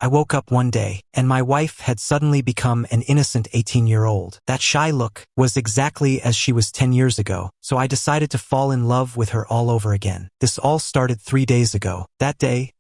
I woke up one day, and my wife had suddenly become an innocent 18-year-old. That shy look was exactly as she was 10 years ago, so I decided to fall in love with her all over again. This all started 3 days ago. That day,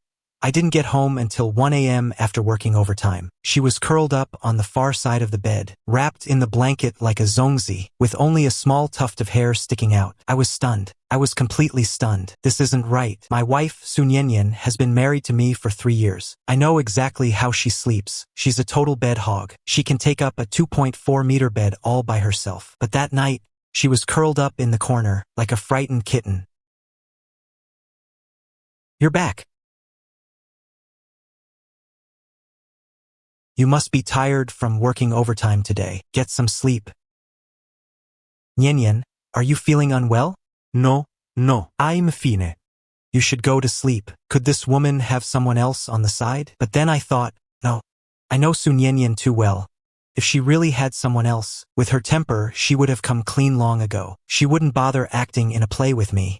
I didn't get home until 1 a.m. after working overtime. She was curled up on the far side of the bed, wrapped in the blanket like a zongzi, with only a small tuft of hair sticking out. I was stunned. I was completely stunned. This isn't right. My wife, Su Niannian, has been married to me for 3 years. I know exactly how she sleeps. She's a total bed hog. She can take up a 2.4-meter bed all by herself. But that night, she was curled up in the corner, like a frightened kitten. You're back. You must be tired from working overtime today. Get some sleep. Niannian, are you feeling unwell? No, I'm fine. You should go to sleep. Could this woman have someone else on the side? But then I thought, no. I know Su Niannian too well. If she really had someone else, with her temper, she would have come clean long ago. She wouldn't bother acting in a play with me.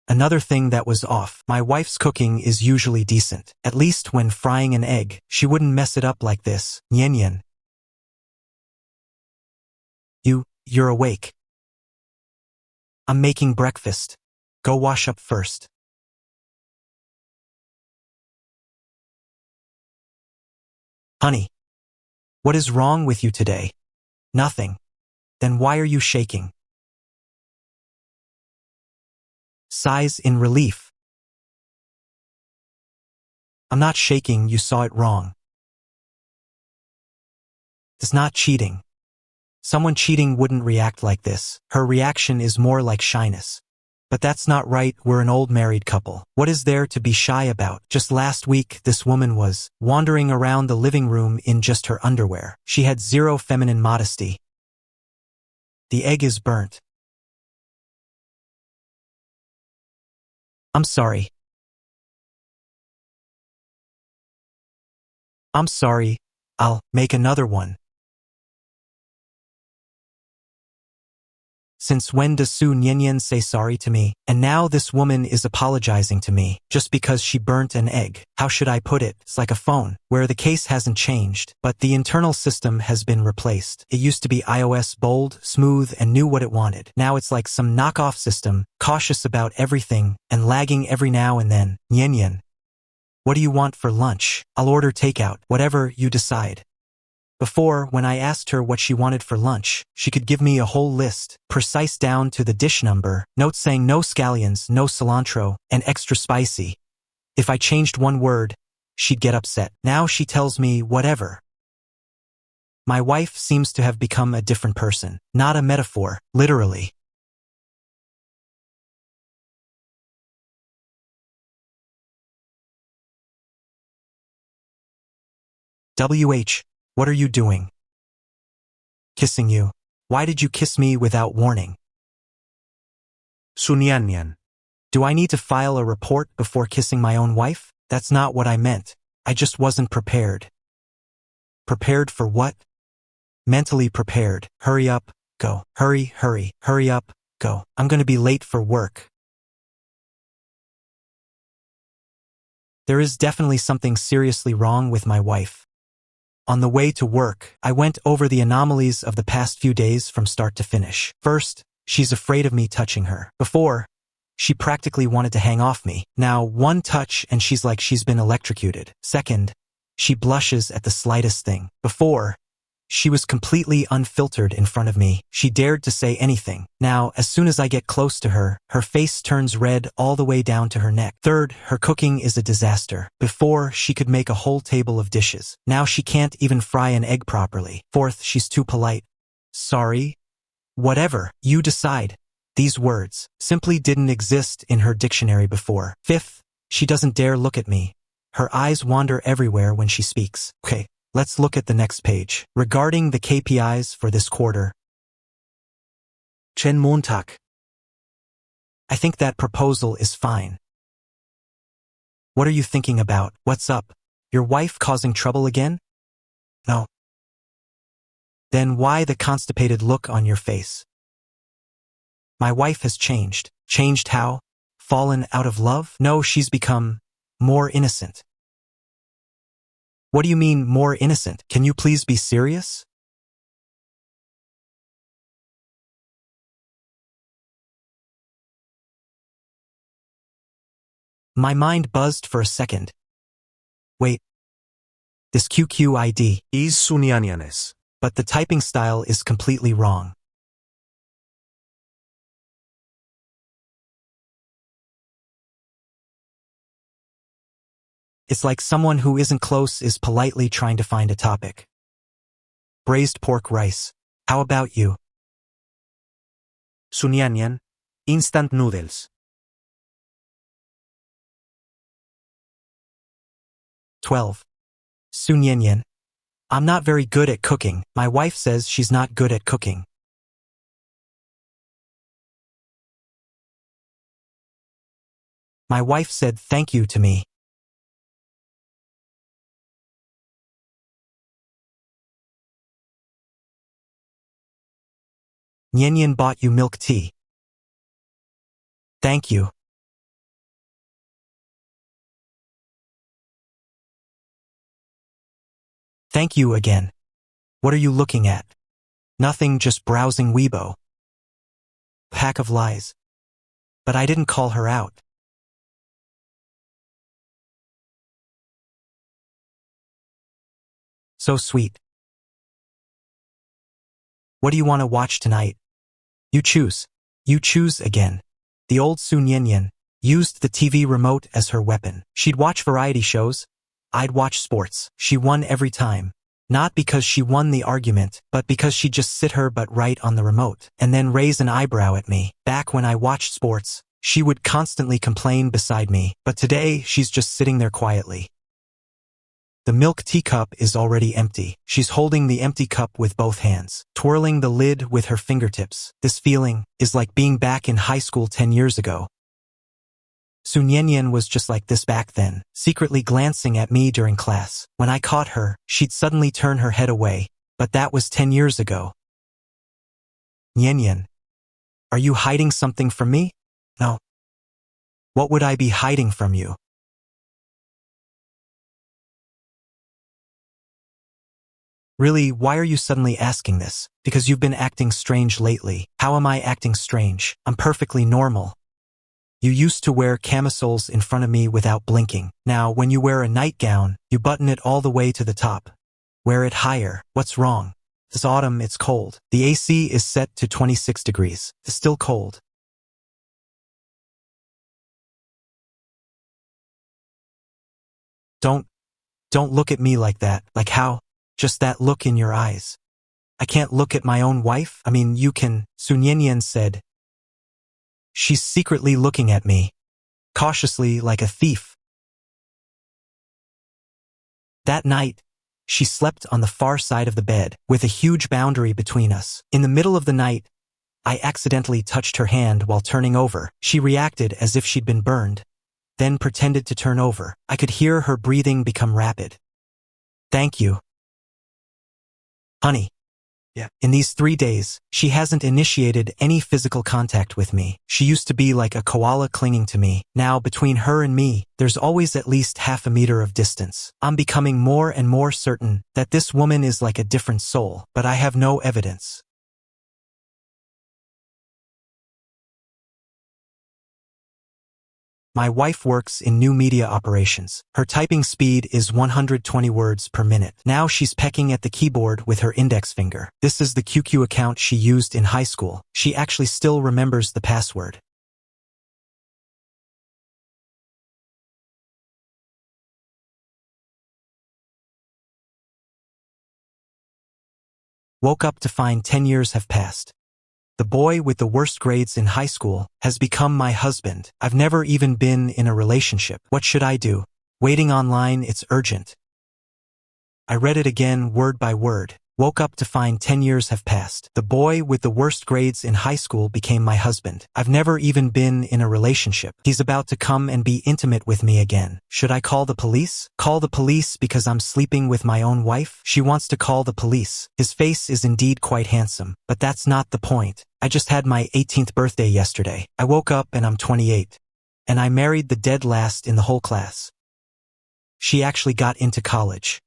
Another thing that was off, my wife's cooking is usually decent. At least when frying an egg, she wouldn't mess it up like this. Niannian. You're awake. I'm making breakfast. Go wash up first. Honey, what is wrong with you today? Nothing. Then why are you shaking? Sighs in relief. I'm not shaking, you saw it wrong. It's not cheating. Someone cheating wouldn't react like this. Her reaction is more like shyness. But that's not right, we're an old married couple. What is there to be shy about? Just last week, this woman was wandering around the living room in just her underwear. She had zero feminine modesty. The egg is burnt. I'm sorry. I'll make another one. Since when does Su Niannian say sorry to me? And now this woman is apologizing to me, just because she burnt an egg. How should I put it? It's like a phone, where the case hasn't changed, but the internal system has been replaced. It used to be iOS, bold, smooth, and knew what it wanted. Now it's like some knockoff system, cautious about everything, and lagging every now and then. Niannian. What do you want for lunch? I'll order takeout, whatever you decide. Before, when I asked her what she wanted for lunch, she could give me a whole list, precise down to the dish number, notes saying no scallions, no cilantro, and extra spicy. If I changed one word, she'd get upset. Now she tells me whatever. My wife seems to have become a different person, not a metaphor, literally. What are you doing? Kissing you. Why did you kiss me without warning? Su Niannian. Do I need to file a report before kissing my own wife? That's not what I meant. I just wasn't prepared. Prepared for what? Mentally prepared. Hurry up, go. Hurry up, go. I'm gonna be late for work. There is definitely something seriously wrong with my wife. On the way to work, I went over the anomalies of the past few days from start to finish. First, she's afraid of me touching her. Before, she practically wanted to hang off me. Now, one touch and she's like she's been electrocuted. Second, she blushes at the slightest thing. Before, she was completely unfiltered in front of me. She dared to say anything. Now, as soon as I get close to her, her face turns red all the way down to her neck. Third, her cooking is a disaster. Before, she could make a whole table of dishes. Now she can't even fry an egg properly. Fourth, she's too polite. Sorry? Whatever, you decide. These words simply didn't exist in her dictionary before. Fifth, she doesn't dare look at me. Her eyes wander everywhere when she speaks. Okay. Let's look at the next page. Regarding the KPIs for this quarter. Chen Mo. I think that proposal is fine. What are you thinking about? What's up? Your wife causing trouble again? No. Then why the constipated look on your face? My wife has changed. Changed how? Fallen out of love? No, she's become more innocent. What do you mean, more innocent? Can you please be serious? My mind buzzed for a second. Wait. This QQID is Su Niannian. But the typing style is completely wrong. It's like someone who isn't close is politely trying to find a topic. Braised pork rice. How about you? Su Niannian, instant noodles. 12. Su Niannian. I'm not very good at cooking. My wife says she's not good at cooking. My wife said thank you to me. Niannian bought you milk tea. Thank you. Thank you again. What are you looking at? Nothing, just browsing Weibo. Pack of lies. But I didn't call her out. So sweet. What do you want to watch tonight? You choose. You choose again. The old Su Niannian used the TV remote as her weapon. She'd watch variety shows. I'd watch sports. She won every time. Not because she won the argument, but because she'd just sit her butt right on the remote, and then raise an eyebrow at me. Back when I watched sports, she would constantly complain beside me, but today she's just sitting there quietly. The milk teacup is already empty. She's holding the empty cup with both hands, twirling the lid with her fingertips. This feeling is like being back in high school 10 years ago. Su Niannian was just like this back then, secretly glancing at me during class. When I caught her, she'd suddenly turn her head away, but that was 10 years ago. Niannian, are you hiding something from me? No. What would I be hiding from you? Really, why are you suddenly asking this? Because you've been acting strange lately. How am I acting strange? I'm perfectly normal. You used to wear camisoles in front of me without blinking. Now, when you wear a nightgown, you button it all the way to the top. Wear it higher. What's wrong? This autumn, it's cold. The AC is set to 26 degrees. It's still cold. Don't look at me like that. Like how? Just that look in your eyes. I can't look at my own wife? I mean, you can, Su Niannian said. She's secretly looking at me, cautiously like a thief. That night, she slept on the far side of the bed, with a huge boundary between us. In the middle of the night, I accidentally touched her hand while turning over. She reacted as if she'd been burned, then pretended to turn over. I could hear her breathing become rapid. Thank you. Honey. Yeah. In these 3 days, she hasn't initiated any physical contact with me. She used to be like a koala clinging to me. Now, between her and me, there's always at least half a meter of distance. I'm becoming more and more certain that this woman is like a different soul, but I have no evidence. My wife works in new media operations. Her typing speed is 120 words per minute. Now she's pecking at the keyboard with her index finger. This is the QQ account she used in high school. She actually still remembers the password. Woke up to find 10 years have passed. The boy with the worst grades in high school has become my husband. I've never even been in a relationship. What should I do? Waiting online, it's urgent. I read it again word by word. Woke up to find 10 years have passed. The boy with the worst grades in high school became my husband. I've never even been in a relationship. He's about to come and be intimate with me again. Should I call the police? Call the police because I'm sleeping with my own wife? She wants to call the police. His face is indeed quite handsome, but that's not the point. I just had my 18th birthday yesterday. I woke up and I'm 28. And I married the dead last in the whole class. She actually got into college.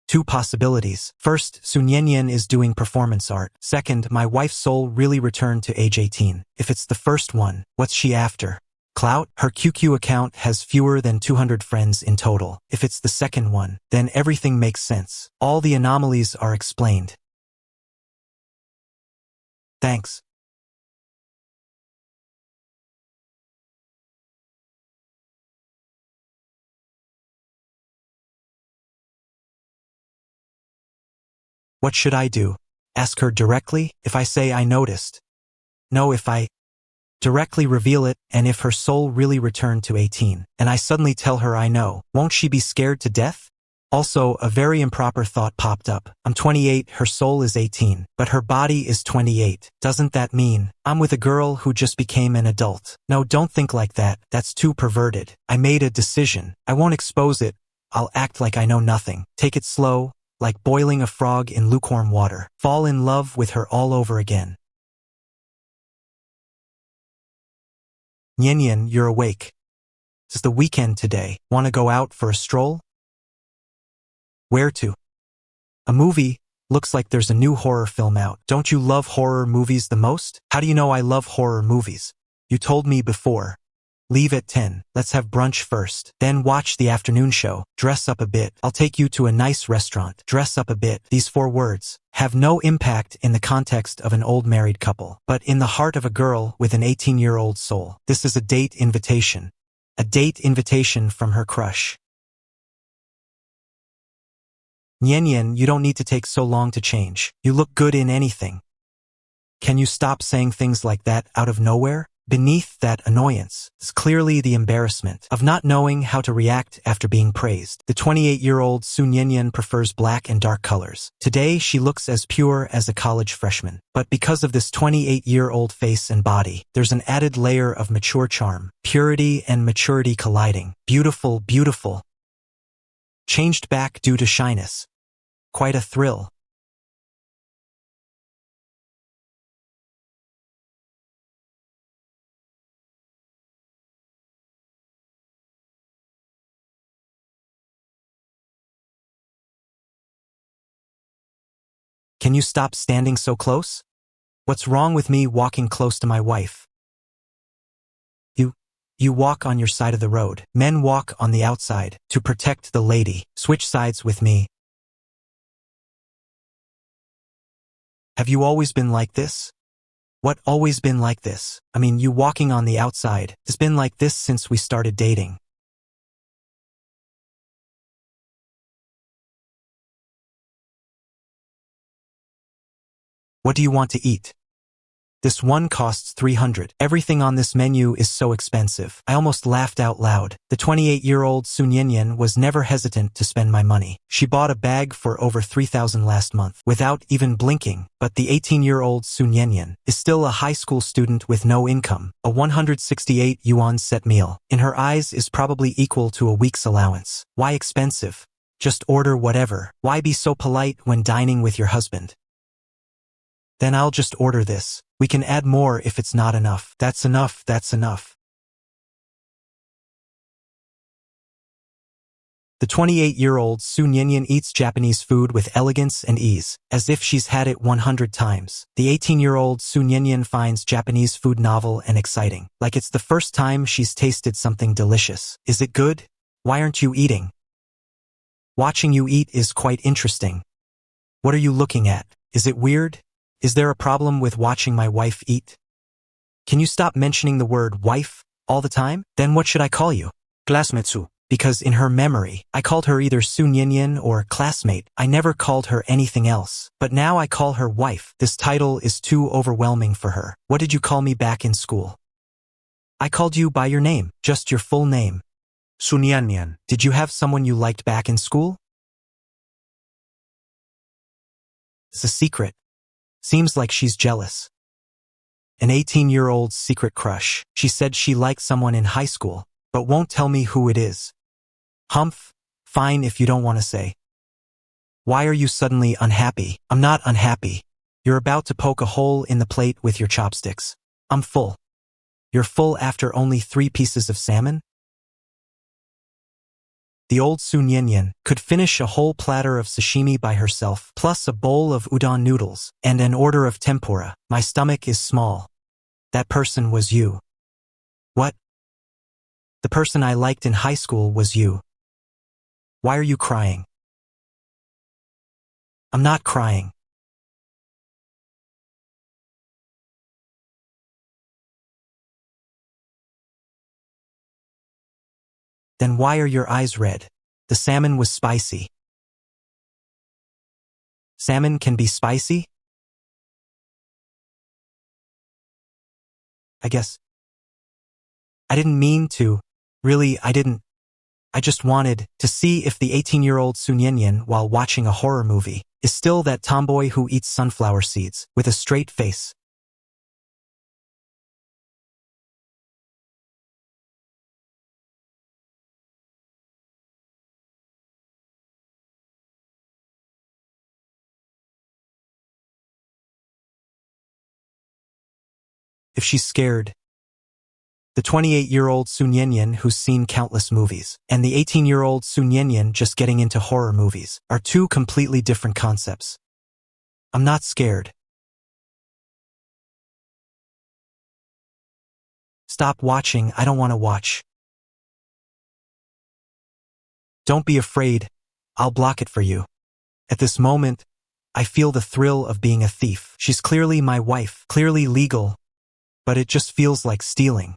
Two possibilities. First, Su Niannian is doing performance art. Second, my wife's soul really returned to age 18. If it's the first one, what's she after? Clout? Her QQ account has fewer than 200 friends in total. If it's the second one, then everything makes sense. All the anomalies are explained. Thanks. What should I do? Ask her directly? If I say I noticed? No, if I directly reveal it, and if her soul really returned to 18, and I suddenly tell her I know, won't she be scared to death? Also, a very improper thought popped up. I'm 28, her soul is 18, but her body is 28. Doesn't that mean I'm with a girl who just became an adult? No, don't think like that. That's too perverted. I made a decision. I won't expose it. I'll act like I know nothing. Take it slow, like boiling a frog in lukewarm water. Fall in love with her all over again. Niannian, you're awake. It's the weekend today. Want to go out for a stroll? Where to? A movie. Looks like there's a new horror film out. Don't you love horror movies the most? How do you know I love horror movies? You told me before. Leave at 10. Let's have brunch first. Then watch the afternoon show. Dress up a bit. I'll take you to a nice restaurant. Dress up a bit. These 4 words have no impact in the context of an old married couple, but in the heart of a girl with an 18-year-old soul. This is a date invitation. A date invitation from her crush. Niannian, you don't need to take so long to change. You look good in anything. Can you stop saying things like that out of nowhere? Beneath that annoyance is clearly the embarrassment of not knowing how to react after being praised. The 28-year-old Su Niannian prefers black and dark colors. Today, she looks as pure as a college freshman. But because of this 28-year-old face and body, there's an added layer of mature charm. Purity and maturity colliding. Beautiful, beautiful. Changed back due to shyness. Quite a thrill. Can you stop standing so close? What's wrong with me walking close to my wife? You walk on your side of the road. Men walk on the outside. To protect the lady. Switch sides with me. Have you always been like this? What always been like this? I mean, you walking on the outside has been like this since we started dating. What do you want to eat? This one costs 300. Everything on this menu is so expensive. I almost laughed out loud. The 28-year-old Su Niannian was never hesitant to spend my money. She bought a bag for over 3,000 last month without even blinking. But the 18-year-old Su Niannian is still a high school student with no income. A 168 yuan set meal in her eyes is probably equal to a week's allowance. Why expensive? Just order whatever. Why be so polite when dining with your husband? Then I'll just order this. We can add more if it's not enough. That's enough, that's enough. The 28-year-old Su Niannian eats Japanese food with elegance and ease, as if she's had it 100 times. The 18-year-old Su Niannian finds Japanese food novel and exciting, like it's the first time she's tasted something delicious. Is it good? Why aren't you eating? Watching you eat is quite interesting. What are you looking at? Is it weird? Is there a problem with watching my wife eat? Can you stop mentioning the word wife all the time? Then what should I call you? Classmate. Because in her memory, I called her either Su Niannian or classmate. I never called her anything else. But now I call her wife. This title is too overwhelming for her. What did you call me back in school? I called you by your name, just your full name. Su Niannian. Did you have someone you liked back in school? It's a secret. Seems like she's jealous. An 18-year-old's secret crush. She said she liked someone in high school, but won't tell me who it is. Humph. Fine if you don't want to say. Why are you suddenly unhappy? I'm not unhappy. You're about to poke a hole in the plate with your chopsticks. I'm full. You're full after only 3 pieces of salmon? The old Su Niannian could finish a whole platter of sashimi by herself, plus a bowl of udon noodles, and an order of tempura. My stomach is small. That person was you. What? The person I liked in high school was you. Why are you crying? I'm not crying. Then why are your eyes red? The salmon was spicy. Salmon can be spicy? I guess. I didn't mean to. Really, I didn't. I just wanted to see if the 18-year-old Su Niannian, while watching a horror movie, is still that tomboy who eats sunflower seeds with a straight face. If she's scared. The 28-year-old Su Niannian who's seen countless movies, and the 18-year-old Su Niannian just getting into horror movies, are 2 completely different concepts. I'm not scared. Stop watching, I don't want to watch. Don't be afraid, I'll block it for you. At this moment, I feel the thrill of being a thief. She's clearly my wife, clearly legal, but it just feels like stealing.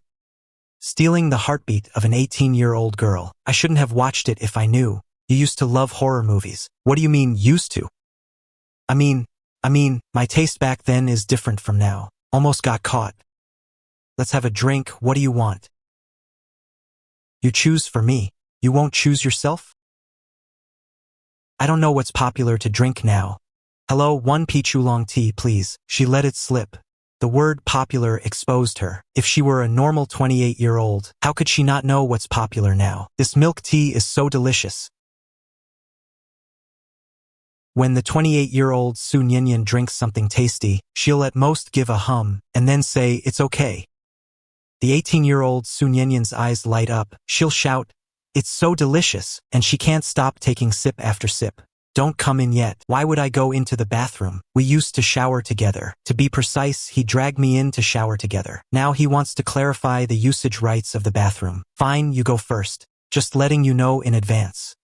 Stealing the heartbeat of an 18-year-old girl. I shouldn't have watched it if I knew. You used to love horror movies. What do you mean, used to? I mean, my taste back then is different from now. Almost got caught. Let's have a drink, what do you want? You choose for me. You won't choose yourself? I don't know what's popular to drink now. Hello, 1 peach oolong tea, please. She let it slip. The word popular exposed her. If she were a normal 28-year-old, how could she not know what's popular now? This milk tea is so delicious. When the 28-year-old Su Niannian drinks something tasty, she'll at most give a hum, and then say, it's okay. The 18-year-old Su Niannian's eyes light up. She'll shout, it's so delicious, and she can't stop taking sip after sip. Don't come in yet. Why would I go into the bathroom? We used to shower together. To be precise, he dragged me in to shower together. Now he wants to clarify the usage rights of the bathroom. Fine, you go first. Just letting you know in advance.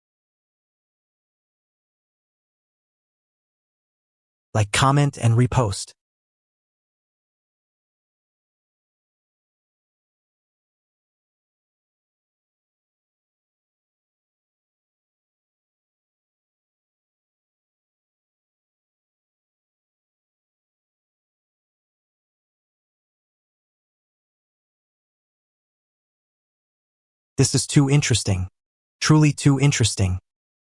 Like, comment, and repost. This is too interesting. Truly too interesting.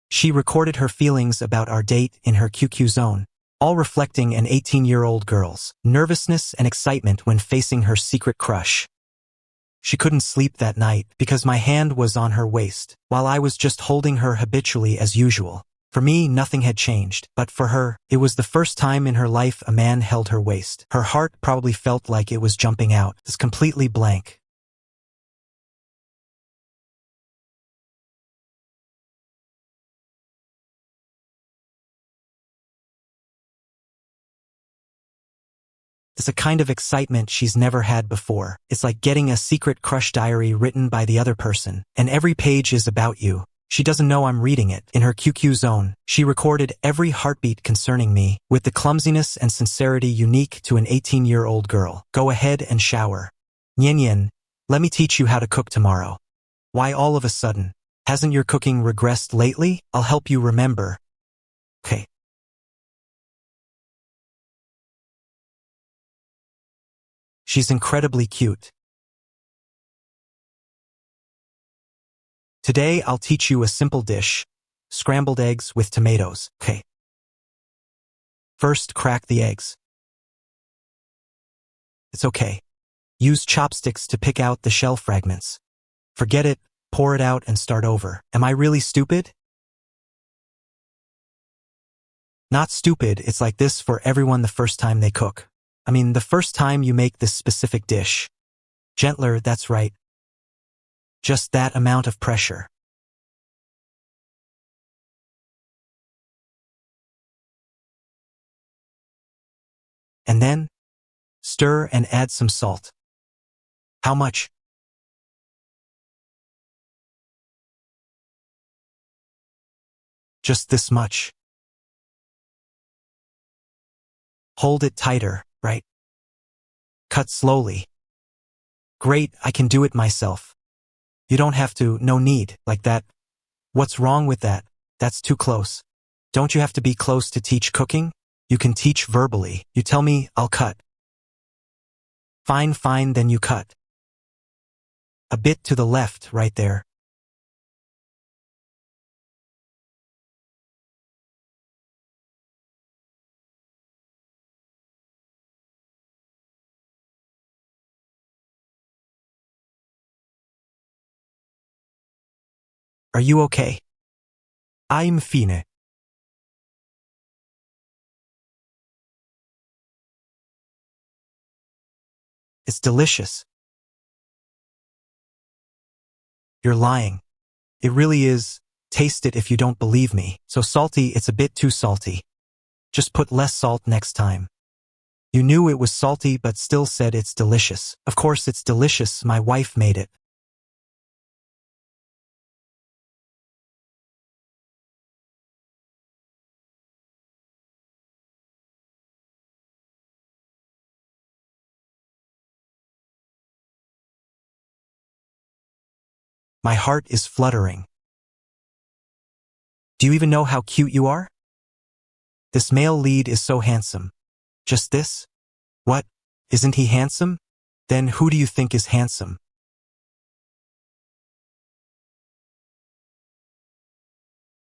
She recorded her feelings about our date in her QQ zone, all reflecting an 18-year-old girl's nervousness and excitement when facing her secret crush. She couldn't sleep that night because my hand was on her waist, while I was just holding her habitually as usual. For me, nothing had changed, but for her, it was the first time in her life a man held her waist. Her heart probably felt like it was jumping out. It's completely blank. It's a kind of excitement she's never had before. It's like getting a secret crush diary written by the other person, and every page is about you. She doesn't know I'm reading it. In her QQ zone, she recorded every heartbeat concerning me, with the clumsiness and sincerity unique to an 18-year-old girl. Go ahead and shower. Niannian, let me teach you how to cook tomorrow. Why all of a sudden? Hasn't your cooking regressed lately? I'll help you remember. Okay. She's incredibly cute. Today I'll teach you a simple dish. Scrambled eggs with tomatoes. Okay. First, crack the eggs. It's okay. Use chopsticks to pick out the shell fragments. Forget it, pour it out and start over. Am I really stupid? Not stupid, it's like this for everyone the first time they cook. I mean, the first time you make this specific dish. Gentler, that's right. Just that amount of pressure. And then, stir and add some salt. How much? Just this much. Hold it tighter, right? Cut slowly. Great, I can do it myself. You don't have to, no need, like that. What's wrong with that? That's too close. Don't you have to be close to teach cooking? You can teach verbally. You tell me, I'll cut. Fine, fine, then you cut. A bit to the left, right there. Are you okay? I'm fine. It's delicious. You're lying. It really is. Taste it if you don't believe me. So salty, it's a bit too salty. Just put less salt next time. You knew it was salty but still said it's delicious. Of course it's delicious, my wife made it. My heart is fluttering. Do you even know how cute you are? This male lead is so handsome. Just this? What? Isn't he handsome? Then who do you think is handsome?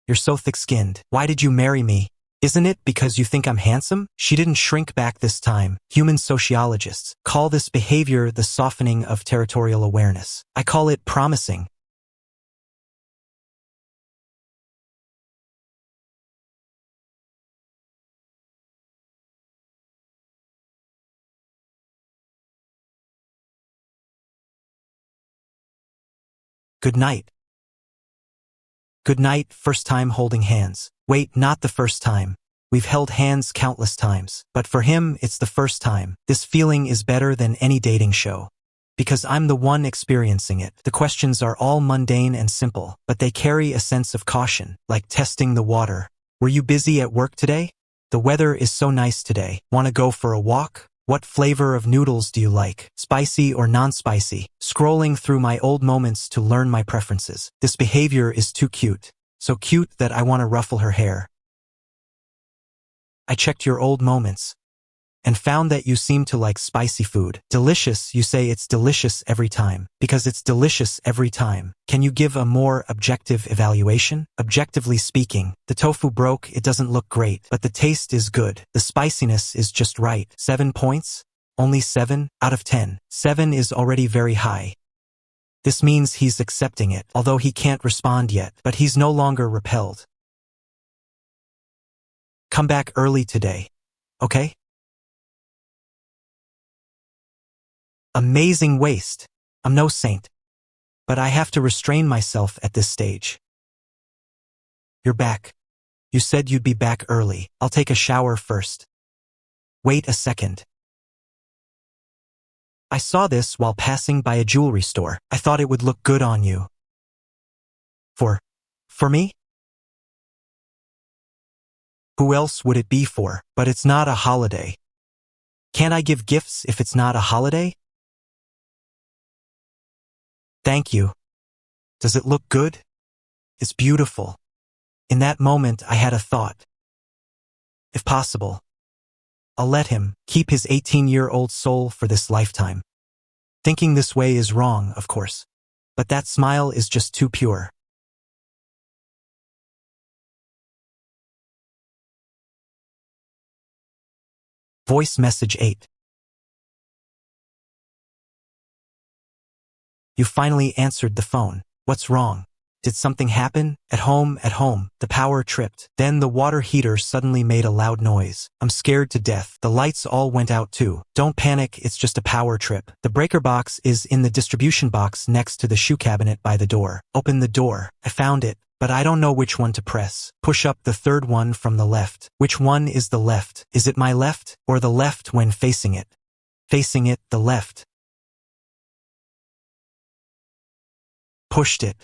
You're so thick-skinned. Why did you marry me? Isn't it because you think I'm handsome? She didn't shrink back this time. Human sociologists call this behavior the softening of territorial awareness. I call it promising. Good night. Good night, first time holding hands. Wait, not the first time. We've held hands countless times. But for him, it's the first time. This feeling is better than any dating show. Because I'm the one experiencing it. The questions are all mundane and simple, but they carry a sense of caution, like testing the water. Were you busy at work today? The weather is so nice today. Want to go for a walk? What flavor of noodles do you like? Spicy or non-spicy? Scrolling through my old moments to learn my preferences. This behavior is too cute. So cute that I want to ruffle her hair. I checked your old moments and found that you seem to like spicy food. Delicious, you say it's delicious every time. Because it's delicious every time. Can you give a more objective evaluation? Objectively speaking, the tofu broke, it doesn't look great, but the taste is good. The spiciness is just right. 7 points? Only 7 out of 10. 7 is already very high. This means he's accepting it, although he can't respond yet, but he's no longer repelled. Come back early today, okay? Amazing waist. I'm no saint. But I have to restrain myself at this stage. You're back. You said you'd be back early. I'll take a shower first. Wait a second. I saw this while passing by a jewelry store. I thought it would look good on you. For me? Who else would it be for? But it's not a holiday. Can't I give gifts if it's not a holiday? Thank you. Does it look good? It's beautiful. In that moment, I had a thought. If possible, I'll let him keep his 18-year-old soul for this lifetime. Thinking this way is wrong, of course. But that smile is just too pure. Voice message 8. You finally answered the phone. What's wrong? Did something happen? At home, the power tripped. Then the water heater suddenly made a loud noise. I'm scared to death. The lights all went out too. Don't panic, it's just a power trip. The breaker box is in the distribution box next to the shoe cabinet by the door. Open the door. I found it, but I don't know which one to press. Push up the third one from the left. Which one is the left? Is it my left, or the left when facing it? Facing it, the left. Pushed it.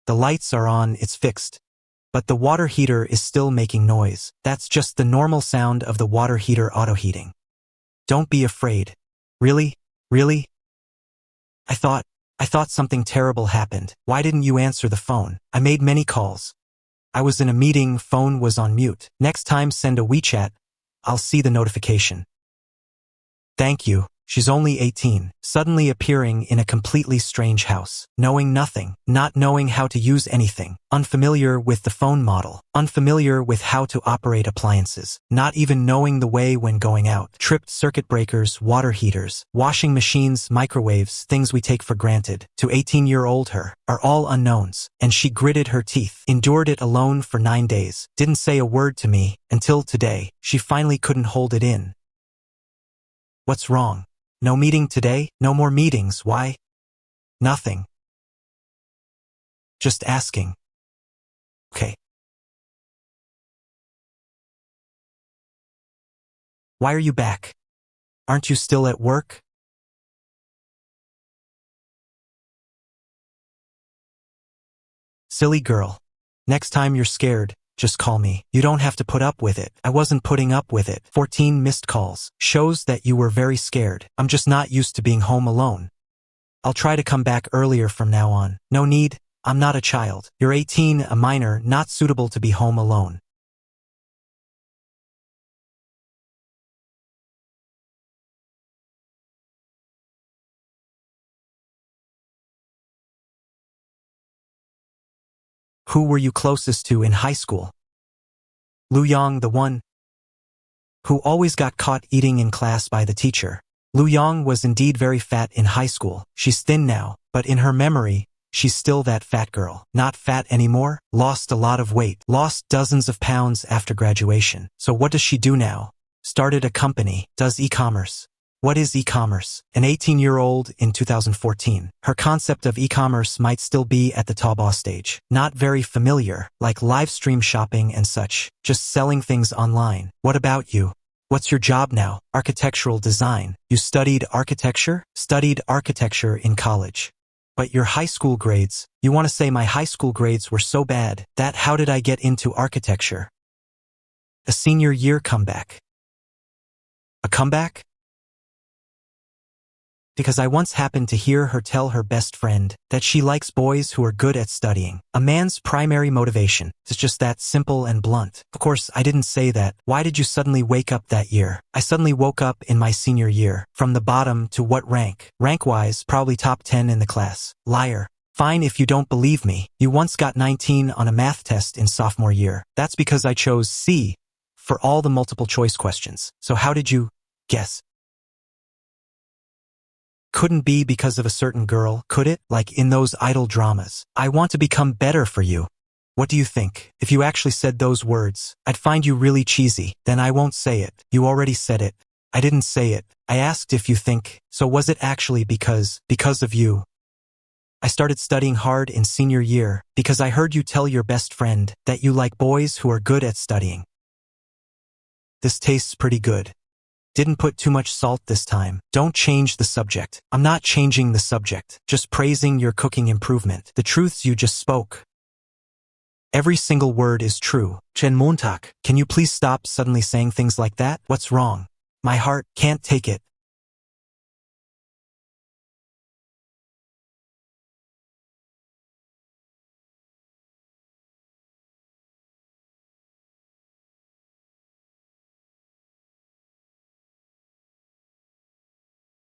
The lights are on, it's fixed. But the water heater is still making noise. That's just the normal sound of the water heater auto-heating. Don't be afraid. Really? Really? I thought something terrible happened. Why didn't you answer the phone? I made many calls. I was in a meeting, phone was on mute. Next time send a WeChat. I'll see the notification. Thank you. She's only 18, suddenly appearing in a completely strange house, knowing nothing, not knowing how to use anything, unfamiliar with the phone model, unfamiliar with how to operate appliances, not even knowing the way when going out, tripped circuit breakers, water heaters, washing machines, microwaves, things we take for granted, to 18-year-old her, are all unknowns, and she gritted her teeth, endured it alone for 9 days, didn't say a word to me, until today, she finally couldn't hold it in. What's wrong? No meeting today? No more meetings, why? Nothing. Just asking. Okay. Why are you back? Aren't you still at work? Silly girl. Next time you're scared, just call me. You don't have to put up with it. I wasn't putting up with it. 14 missed calls. Shows that you were very scared. I'm just not used to being home alone. I'll try to come back earlier from now on. No need. I'm not a child. You're 18, a minor, not suitable to be home alone. Who were you closest to in high school? Lu Yang, the one who always got caught eating in class by the teacher. Lu Yang was indeed very fat in high school. She's thin now, but in her memory, she's still that fat girl. Not fat anymore, lost a lot of weight, lost dozens of pounds after graduation. So what does she do now? Started a company, does e-commerce. What is e-commerce? An 18-year-old in 2014. Her concept of e-commerce might still be at the Taobao stage. Not very familiar, like live stream shopping and such, just selling things online. What about you? What's your job now? Architectural design. You studied architecture? Studied architecture in college. But your high school grades, you want to say my high school grades were so bad that how did I get into architecture? A senior year comeback. A comeback? Because I once happened to hear her tell her best friend that she likes boys who are good at studying. A man's primary motivation is just that simple and blunt. Of course, I didn't say that. Why did you suddenly wake up that year? I suddenly woke up in my senior year. From the bottom to what rank? Rank-wise, probably top 10 in the class. Liar. Fine if you don't believe me. You once got 19 on a math test in sophomore year. That's because I chose C for all the multiple choice questions. So how did you guess? Couldn't be because of a certain girl, could it? Like in those idol dramas. I want to become better for you. What do you think? If you actually said those words, I'd find you really cheesy. Then I won't say it. You already said it. I didn't say it. I asked if you think. So was it actually because of you? I started studying hard in senior year because I heard you tell your best friend that you like boys who are good at studying. This tastes pretty good. Didn't put too much salt this time. Don't change the subject. I'm not changing the subject, just praising your cooking improvement. The truths you just spoke. Every single word is true. Chen Mo, can you please stop suddenly saying things like that? What's wrong? My heart can't take it.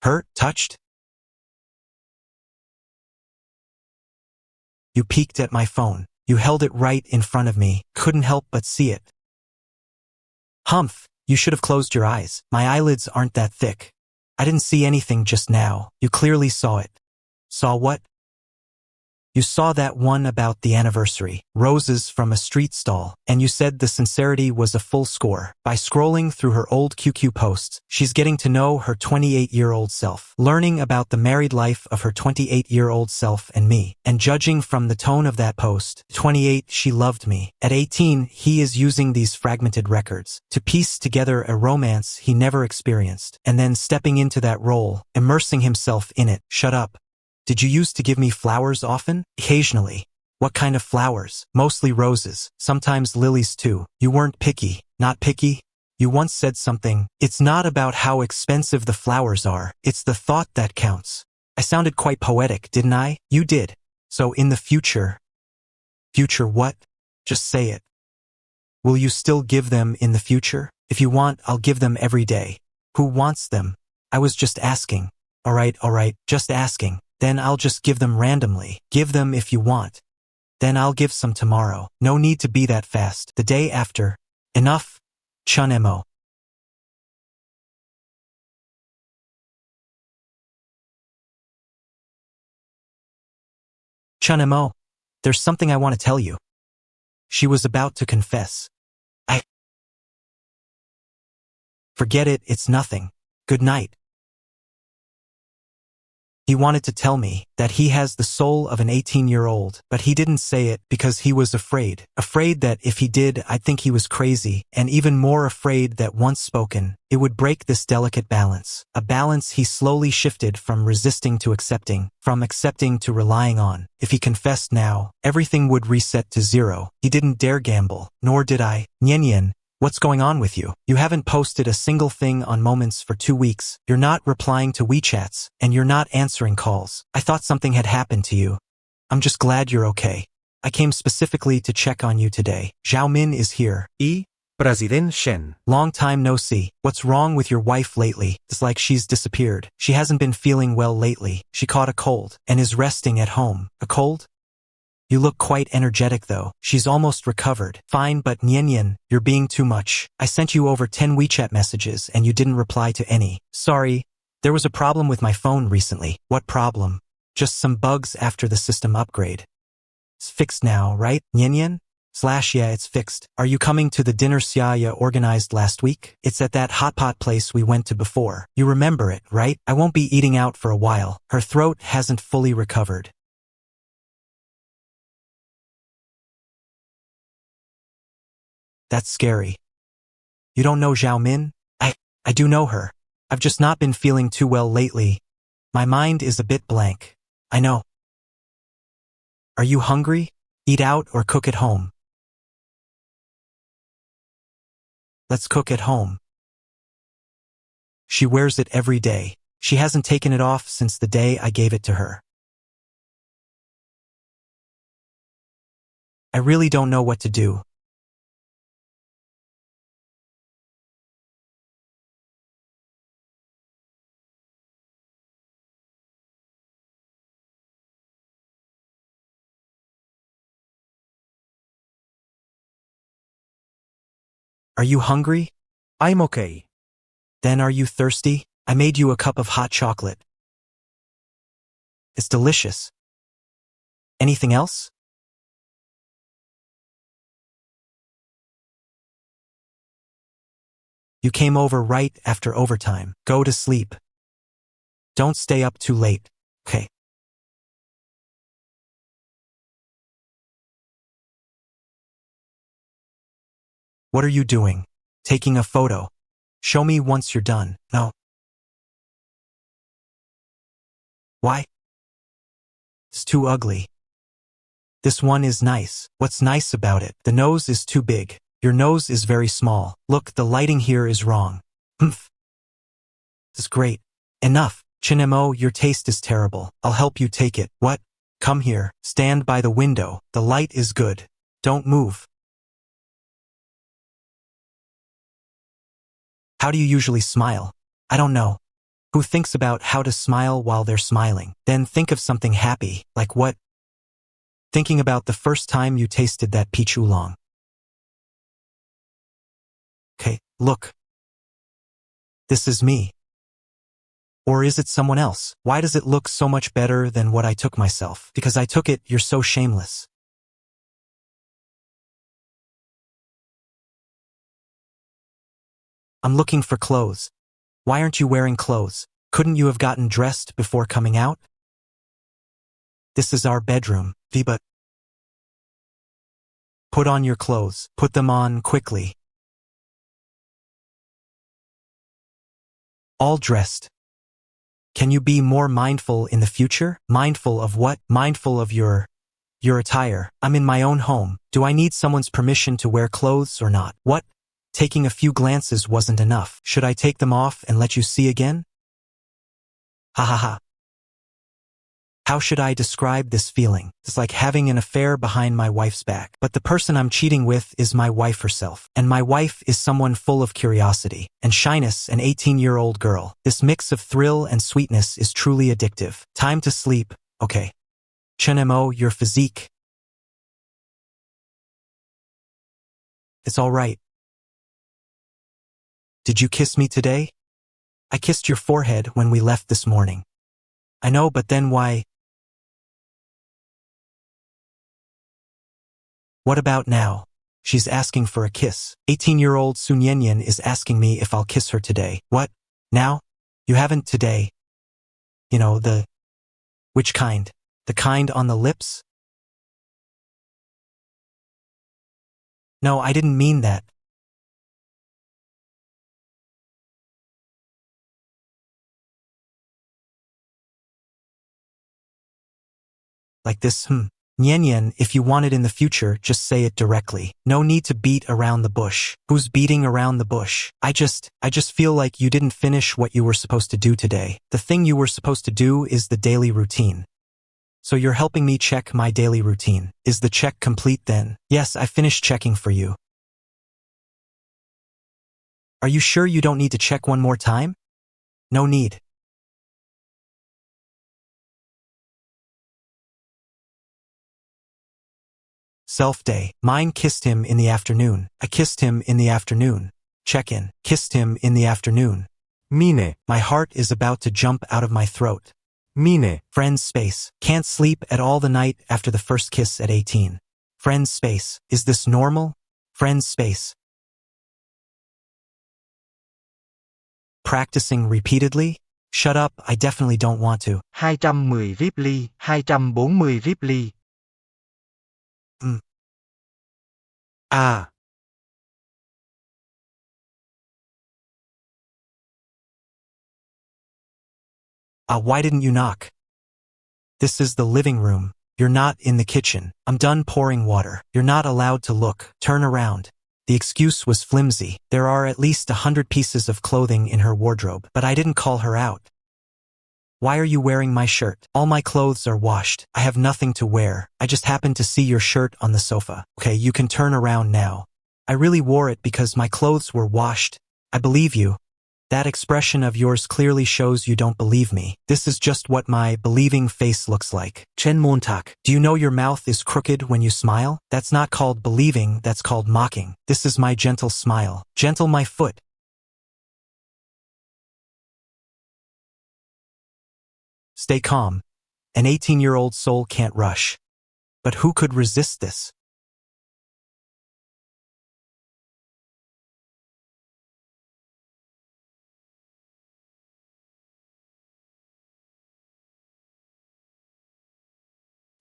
Hurt? Touched? You peeked at my phone. You held it right in front of me. Couldn't help but see it. Humph, you should have closed your eyes. My eyelids aren't that thick. I didn't see anything just now. You clearly saw it. Saw what? You saw that one about the anniversary, roses from a street stall, and you said the sincerity was a full score. By scrolling through her old QQ posts, she's getting to know her 28-year-old self, learning about the married life of her 28-year-old self and me, and judging from the tone of that post, 28, she loved me. At 18, he is using these fragmented records to piece together a romance he never experienced, and then stepping into that role, immersing himself in it. Shut up. Did you used to give me flowers often? Occasionally. What kind of flowers? Mostly roses, sometimes lilies too. You weren't picky. Not picky? You once said something, it's not about how expensive the flowers are, it's the thought that counts. I sounded quite poetic, didn't I? You did. So in the future. Future what? Just say it. Will you still give them in the future? If you want, I'll give them every day. Who wants them? I was just asking. Alright, just asking. Then I'll just give them randomly. Give them if you want. Then I'll give some tomorrow. No need to be that fast. The day after. Enough. Chen Mo. Chen Mo. There's something I want to tell you. She was about to confess. Forget it, it's nothing. Good night. He wanted to tell me that he has the soul of an 18-year-old, but he didn't say it because he was afraid. Afraid that if he did, I'd think he was crazy, and even more afraid that once spoken, it would break this delicate balance. A balance he slowly shifted from resisting to accepting, from accepting to relying on. If he confessed now, everything would reset to zero. He didn't dare gamble, nor did I. Niannian. What's going on with you? You haven't posted a single thing on Moments for 2 weeks. You're not replying to WeChats, and you're not answering calls. I thought something had happened to you. I'm just glad you're okay. I came specifically to check on you today. Zhao Min is here. President Shen. Long time no see. What's wrong with your wife lately? It's like she's disappeared. She hasn't been feeling well lately. She caught a cold, and is resting at home. A cold? You look quite energetic though. She's almost recovered. Fine, but Niannian, you're being too much. I sent you over 10 WeChat messages and you didn't reply to any. Sorry. There was a problem with my phone recently. What problem? Just some bugs after the system upgrade. It's fixed now, right, Niannian? Yeah, it's fixed. Are you coming to the dinner Xiaya organized last week? It's at that hot pot place we went to before. You remember it, right? I won't be eating out for a while. Her throat hasn't fully recovered. That's scary. You don't know Zhao Min? I do know her. I've just not been feeling too well lately. My mind is a bit blank. I know. Are you hungry? Eat out or cook at home? Let's cook at home. She wears it every day. She hasn't taken it off since the day I gave it to her. I really don't know what to do. Are you hungry? I'm okay. Then are you thirsty? I made you a cup of hot chocolate. It's delicious. Anything else? You came over right after overtime. Go to sleep. Don't stay up too late. Okay. What are you doing? Taking a photo. Show me once you're done. No. Why? It's too ugly. This one is nice. What's nice about it? The nose is too big. Your nose is very small. Look, the lighting here is wrong. Humph. This is great. Enough. Chen Mo, your taste is terrible. I'll help you take it. What? Come here. Stand by the window. The light is good. Don't move. How do you usually smile? I don't know. Who thinks about how to smile while they're smiling? Then think of something happy. Like what? Thinking about the first time you tasted that peach oolong. Okay, look. This is me. Or is it someone else? Why does it look so much better than what I took myself? Because I took it, you're so shameless. I'm looking for clothes. Why aren't you wearing clothes? Couldn't you have gotten dressed before coming out? This is our bedroom, but put on your clothes. Put them on quickly. All dressed. Can you be more mindful in the future? Mindful of what? Mindful of your attire. I'm in my own home. Do I need someone's permission to wear clothes or not? What? Taking a few glances wasn't enough. Should I take them off and let you see again? Ha ha ha. How should I describe this feeling? It's like having an affair behind my wife's back. But the person I'm cheating with is my wife herself. And my wife is someone full of curiosity and shyness, an 18-year-old girl. This mix of thrill and sweetness is truly addictive. Time to sleep. Okay. Chen Mo, your physique. It's all right. Did you kiss me today? I kissed your forehead when we left this morning. I know, but then why? What about now? She's asking for a kiss. 18-year-old Su Niannian is asking me if I'll kiss her today. What? Now? You haven't today. You know, which kind? The kind on the lips? No, I didn't mean that. Like this, Niannian, if you want it in the future, just say it directly. No need to beat around the bush. Who's beating around the bush? I just feel like you didn't finish what you were supposed to do today. The thing you were supposed to do is the daily routine. So you're helping me check my daily routine. Is the check complete then? Yes, I finished checking for you. Are you sure you don't need to check one more time? No need. Self-day. Mine kissed him in the afternoon. I kissed him in the afternoon. Check-in. Kissed him in the afternoon. Mine. My heart is about to jump out of my throat. Mine. Friend's space. Can't sleep at all the night after the first kiss at 18. Friend's space. Is this normal? Friend's space. Practicing repeatedly? Shut up, I definitely don't want to. 210 Ripley, 240 Ripley. Ah. Why didn't you knock? This is the living room. You're not in the kitchen. I'm done pouring water. You're not allowed to look. Turn around. The excuse was flimsy. There are at least 100 pieces of clothing in her wardrobe, but I didn't call her out. Why are you wearing my shirt? All my clothes are washed. I have nothing to wear. I just happened to see your shirt on the sofa. Okay, you can turn around now. I really wore it because my clothes were washed. I believe you. That expression of yours clearly shows you don't believe me. This is just what my believing face looks like. Chen Mo. Do you know your mouth is crooked when you smile? That's not called believing, that's called mocking. This is my gentle smile. Gentle my foot. Stay calm. An 18-year-old soul can't rush. But who could resist this?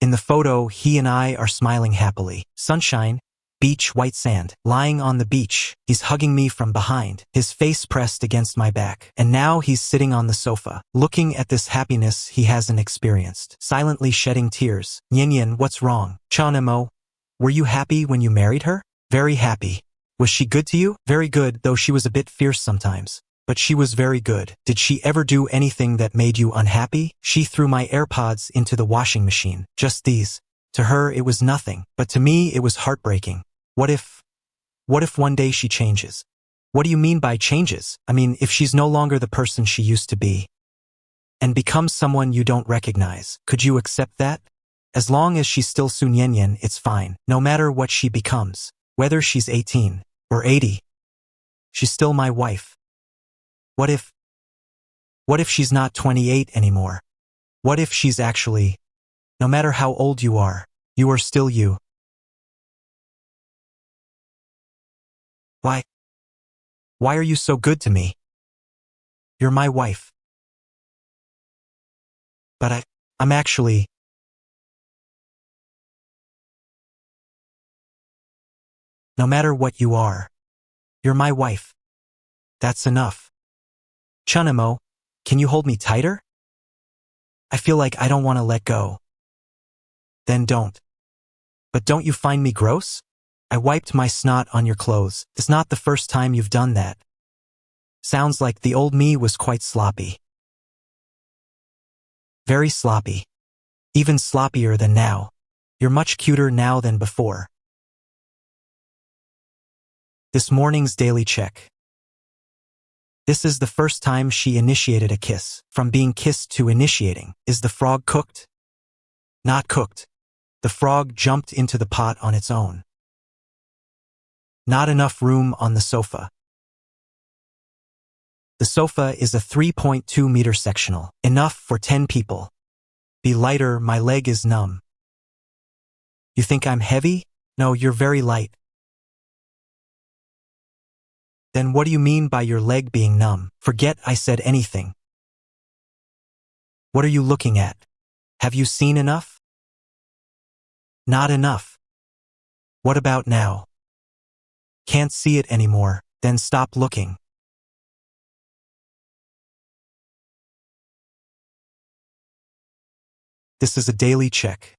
In the photo, he and I are smiling happily. Sunshine, beach, white sand, lying on the beach. He's hugging me from behind, his face pressed against my back. And now he's sitting on the sofa, looking at this happiness he hasn't experienced, silently shedding tears. Niannian, what's wrong? Chen Mo, were you happy when you married her? Very happy. Was she good to you? Very good, though she was a bit fierce sometimes. But she was very good. Did she ever do anything that made you unhappy? She threw my AirPods into the washing machine. Just these. To her, it was nothing. But to me, it was heartbreaking. What if one day she changes? What do you mean by changes? I mean, if she's no longer the person she used to be and becomes someone you don't recognize, could you accept that? As long as she's still Su Niannian, it's fine. No matter what she becomes, whether she's 18 or 80, she's still my wife. What What if she's not 28 anymore? What if she's actually, no matter how old you are still you. Why? Why are you so good to me? You're my wife. But I'm actually. No matter what you are, you're my wife. That's enough. Chen Mo, can you hold me tighter? I feel like I don't want to let go. Then don't. But don't you find me gross? I wiped my snot on your clothes. It's not the first time you've done that. Sounds like the old me was quite sloppy. Very sloppy. Even sloppier than now. You're much cuter now than before. This morning's daily check. This is the first time she initiated a kiss. From being kissed to initiating. Is the frog cooked? Not cooked. The frog jumped into the pot on its own. Not enough room on the sofa. The sofa is a 3.2-meter sectional. Enough for 10 people. Be lighter, my leg is numb. You think I'm heavy? No, you're very light. Then what do you mean by your leg being numb? Forget I said anything. What are you looking at? Have you seen enough? Not enough. What about now? Can't see it anymore, then stop looking. This is a daily check.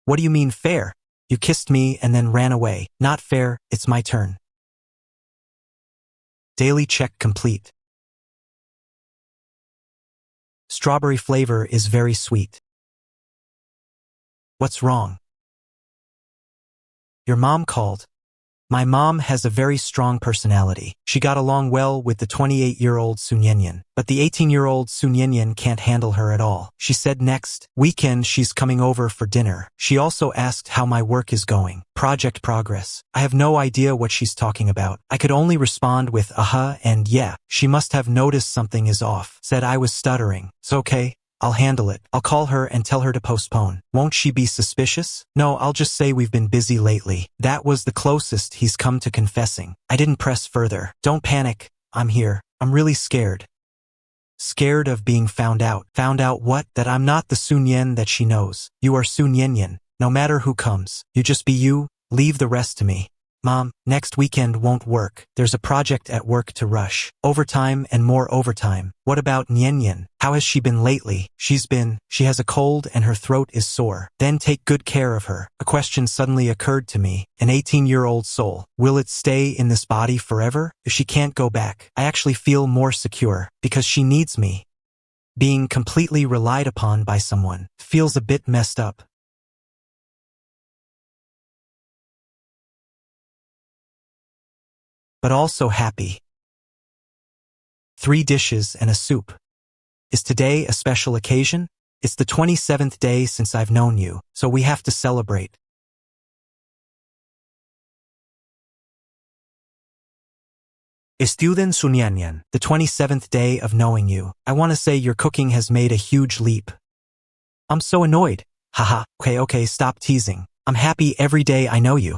What do you mean fair? You kissed me and then ran away. Not fair, it's my turn. Daily check complete. Strawberry flavor is very sweet. What's wrong? Your mom called. My mom has a very strong personality. She got along well with the 28-year-old Su Niannian, but the 18-year-old Su Niannian can't handle her at all. She said next weekend she's coming over for dinner. She also asked how my work is going. Project progress. I have no idea what she's talking about. I could only respond with and yeah. She must have noticed something is off. Said I was stuttering. It's okay. I'll handle it. I'll call her and tell her to postpone. Won't she be suspicious? No, I'll just say we've been busy lately. That was the closest he's come to confessing. I didn't press further. Don't panic. I'm here. I'm really scared. Scared of being found out. Found out what? That I'm not the Su Nian that she knows. You are Su Niannian. No matter who comes. You just be you. Leave the rest to me. Mom, next weekend won't work. There's a project at work to rush. Overtime and more overtime. What about Niannian? How has she been lately? She has a cold and her throat is sore. Then take good care of her. A question suddenly occurred to me. An 18-year-old soul. Will it stay in this body forever? If she can't go back, I actually feel more secure. Because she needs me. Being completely relied upon by someone feels a bit messed up. But also happy. 3 dishes and a soup. Is today a special occasion? It's the 27th day since I've known you, so we have to celebrate. Estudian Su Niannian, the 27th day of knowing you. I want to say your cooking has made a huge leap. I'm so annoyed. Haha, okay, stop teasing. I'm happy every day I know you.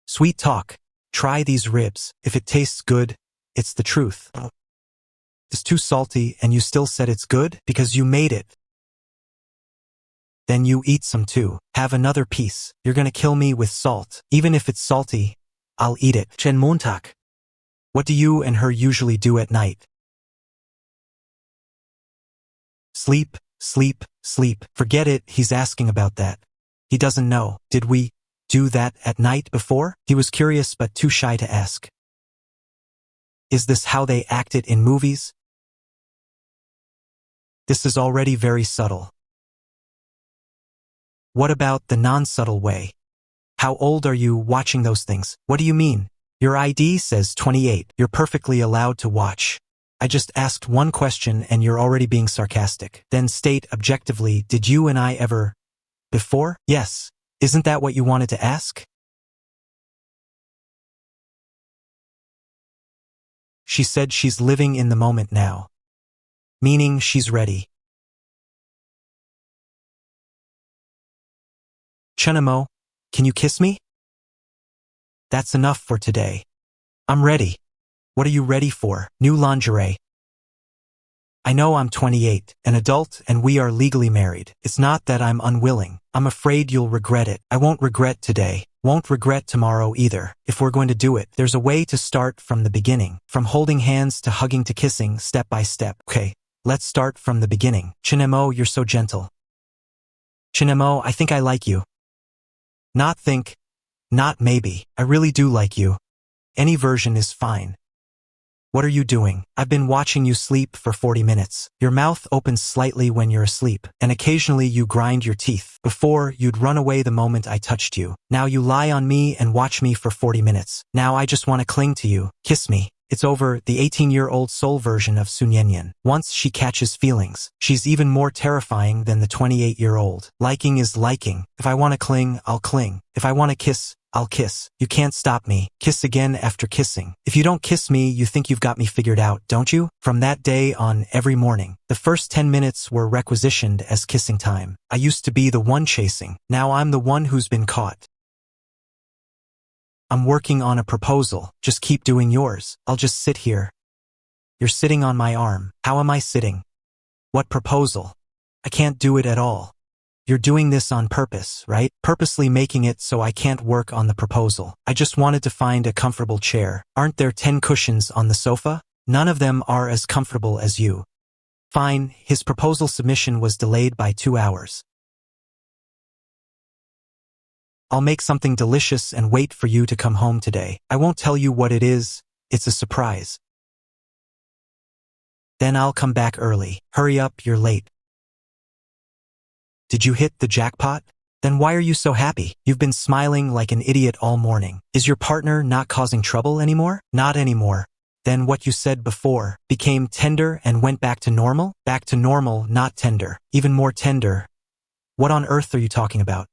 Sweet talk. Try these ribs. If it tastes good, it's the truth. It's too salty and you still said it's good because you made it. Then you eat some too. Have another piece. You're gonna kill me with salt. Even if it's salty, I'll eat it. Chen Mo. What do you and her usually do at night? Sleep, sleep, sleep. Forget it, he's asking about that. He doesn't know. Did we do that at night before? He was curious but too shy to ask. Is this how they act it in movies? This is already very subtle. What about the non-subtle way? How old are you watching those things? What do you mean? Your ID says 28. You're perfectly allowed to watch. I just asked one question and you're already being sarcastic. Then state objectively, did you and I ever before? Yes. Isn't that what you wanted to ask? She said she's living in the moment now. Meaning she's ready. Chen Mo, can you kiss me? That's enough for today. I'm ready. What are you ready for? New lingerie. I know I'm 28, an adult, and we are legally married. It's not that I'm unwilling. I'm afraid you'll regret it. I won't regret today. Won't regret tomorrow either. If we're going to do it, there's a way to start from the beginning. From holding hands to hugging to kissing, step by step. Okay, let's start from the beginning. Chen Mo, you're so gentle. Chen Mo, I think I like you. Not think. Not maybe. I really do like you. Any version is fine. What are you doing? I've been watching you sleep for 40 minutes. Your mouth opens slightly when you're asleep, and occasionally you grind your teeth. Before, you'd run away the moment I touched you. Now you lie on me and watch me for 40 minutes. Now I just want to cling to you. Kiss me. It's over, the 18-year-old soul version of Su Niannian. Once she catches feelings, she's even more terrifying than the 28-year-old. Liking is liking. If I want to cling, I'll cling. If I want to kiss, I'll kiss. You can't stop me. Kiss again after kissing. If you don't kiss me, you think you've got me figured out, don't you? From that day on, every morning, the first 10 minutes were requisitioned as kissing time. I used to be the one chasing. Now I'm the one who's been caught. I'm working on a proposal. Just keep doing yours. I'll just sit here. You're sitting on my arm. How am I sitting? What proposal? I can't do it at all. You're doing this on purpose, right? Purposely making it so I can't work on the proposal. I just wanted to find a comfortable chair. Aren't there 10 cushions on the sofa? None of them are as comfortable as you. Fine, his proposal submission was delayed by 2 hours. I'll make something delicious and wait for you to come home today. I won't tell you what it is. It's a surprise. Then I'll come back early. Hurry up, you're late. Did you hit the jackpot? Then why are you so happy? You've been smiling like an idiot all morning. Is your partner not causing trouble anymore? Not anymore. Then what you said before became tender and went back to normal? Back to normal, not tender. Even more tender. What on earth are you talking about?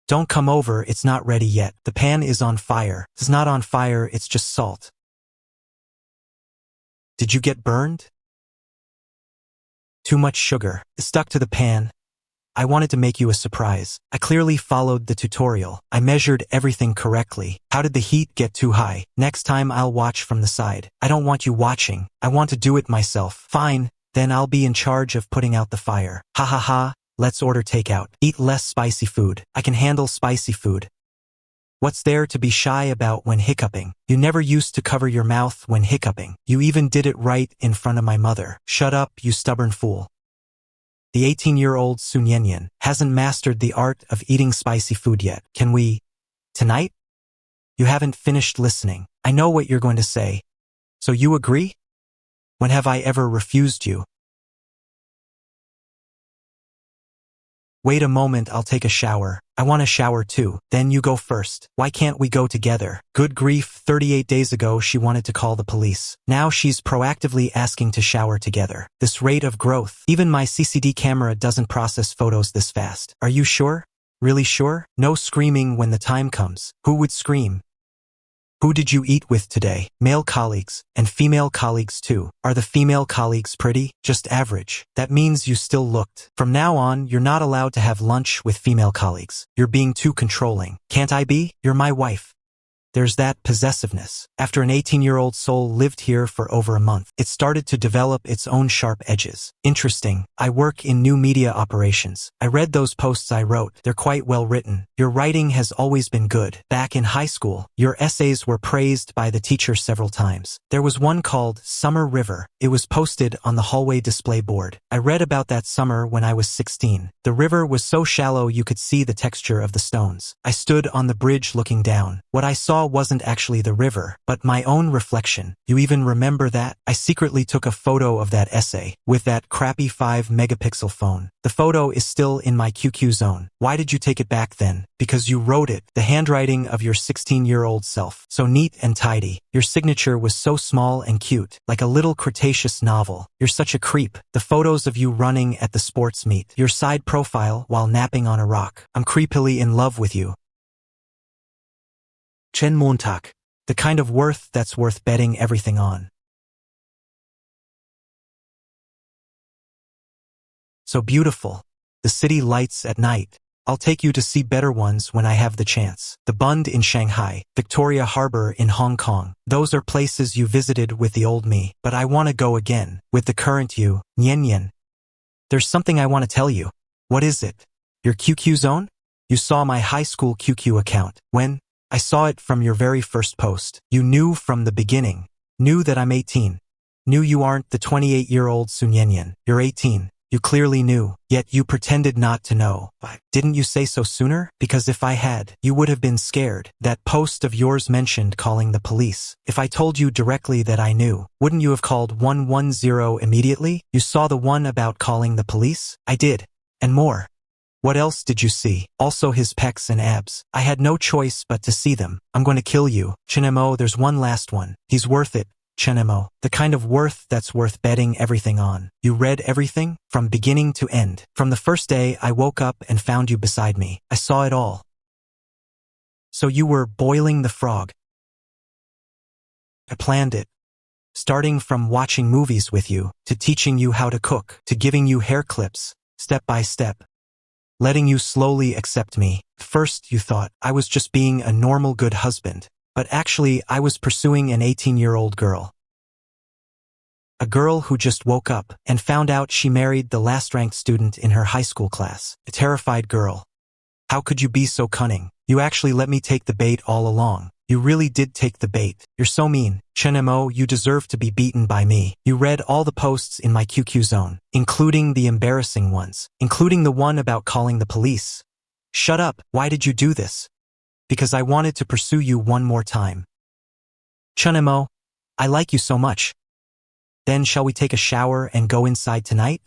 Don't come over, it's not ready yet. The pan is on fire. It's not on fire, it's just salt. Did you get burned? Too much sugar. It stuck to the pan. I wanted to make you a surprise. I clearly followed the tutorial. I measured everything correctly. How did the heat get too high? Next time I'll watch from the side. I don't want you watching. I want to do it myself. Fine, then I'll be in charge of putting out the fire. Ha ha ha, let's order takeout. Eat less spicy food. I can handle spicy food. What's there to be shy about when hiccuping? You never used to cover your mouth when hiccuping. You even did it right in front of my mother. Shut up, you stubborn fool. The 18-year-old Su Niannian hasn't mastered the art of eating spicy food yet. Can we? Tonight? You haven't finished listening. I know what you're going to say. So you agree? When have I ever refused you? Wait a moment, I'll take a shower. I want a shower too. Then you go first. Why can't we go together? Good grief, 38 days ago she wanted to call the police. Now she's proactively asking to shower together. This rate of growth. Even my CCD camera doesn't process photos this fast. Are you sure? Really sure? No screaming when the time comes. Who would scream? Who did you eat with today? Male colleagues, and female colleagues too. Are the female colleagues pretty? Just average. That means you still looked. From now on, you're not allowed to have lunch with female colleagues. You're being too controlling. Can't I be? You're my wife. There's that possessiveness. After an 18-year-old soul lived here for over a month, it started to develop its own sharp edges. Interesting. I work in new media operations. I read those posts I wrote. They're quite well written. Your writing has always been good. Back in high school, your essays were praised by the teacher several times. There was one called Summer River. It was posted on the hallway display board. I read about that summer when I was 16. The river was so shallow you could see the texture of the stones. I stood on the bridge looking down. What I saw wasn't actually the river, but my own reflection. You even remember that? I secretly took a photo of that essay with that crappy 5-megapixel phone. The photo is still in my QQ zone. Why did you take it back then? Because you wrote it, the handwriting of your 16-year-old self. So neat and tidy. Your signature was so small and cute, like a little Cretaceous novel. You're such a creep. The photos of you running at the sports meet. Your side profile while napping on a rock. I'm creepily in love with you. Chen Montag. The kind of worth that's worth betting everything on. So beautiful. The city lights at night. I'll take you to see better ones when I have the chance. The Bund in Shanghai, Victoria Harbor in Hong Kong. Those are places you visited with the old me, but I want to go again, with the current you, Niannian. There's something I want to tell you. What is it? Your QQ zone? You saw my high school QQ account. When? I saw it from your very first post. You knew from the beginning. Knew that I'm 18. Knew you aren't the 28-year-old Su Niannian. You're 18. You clearly knew, yet you pretended not to know. Didn't you say so sooner? Because if I had, you would have been scared. That post of yours mentioned calling the police. If I told you directly that I knew, wouldn't you have called 110 immediately? You saw the one about calling the police? I did. And more. What else did you see? Also his pecs and abs. I had no choice but to see them. I'm going to kill you. Chen Mo, there's one last one. He's worth it. Chen Mo. The kind of worth that's worth betting everything on. You read everything? From beginning to end. From the first day I woke up and found you beside me. I saw it all. So you were boiling the frog. I planned it. Starting from watching movies with you, to teaching you how to cook, to giving you hair clips, step by step. Letting you slowly accept me. First you thought I was just being a normal good husband, but actually I was pursuing an 18-year-old girl. A girl who just woke up and found out she married the last-ranked student in her high school class. A terrified girl. How could you be so cunning? You actually let me take the bait all along. You really did take the bait. You're so mean. Chen Mo, you deserve to be beaten by me. You read all the posts in my QQ zone, including the embarrassing ones, including the one about calling the police. Shut up. Why did you do this? Because I wanted to pursue you one more time. Chen Mo, I like you so much. Then shall we take a shower and go inside tonight?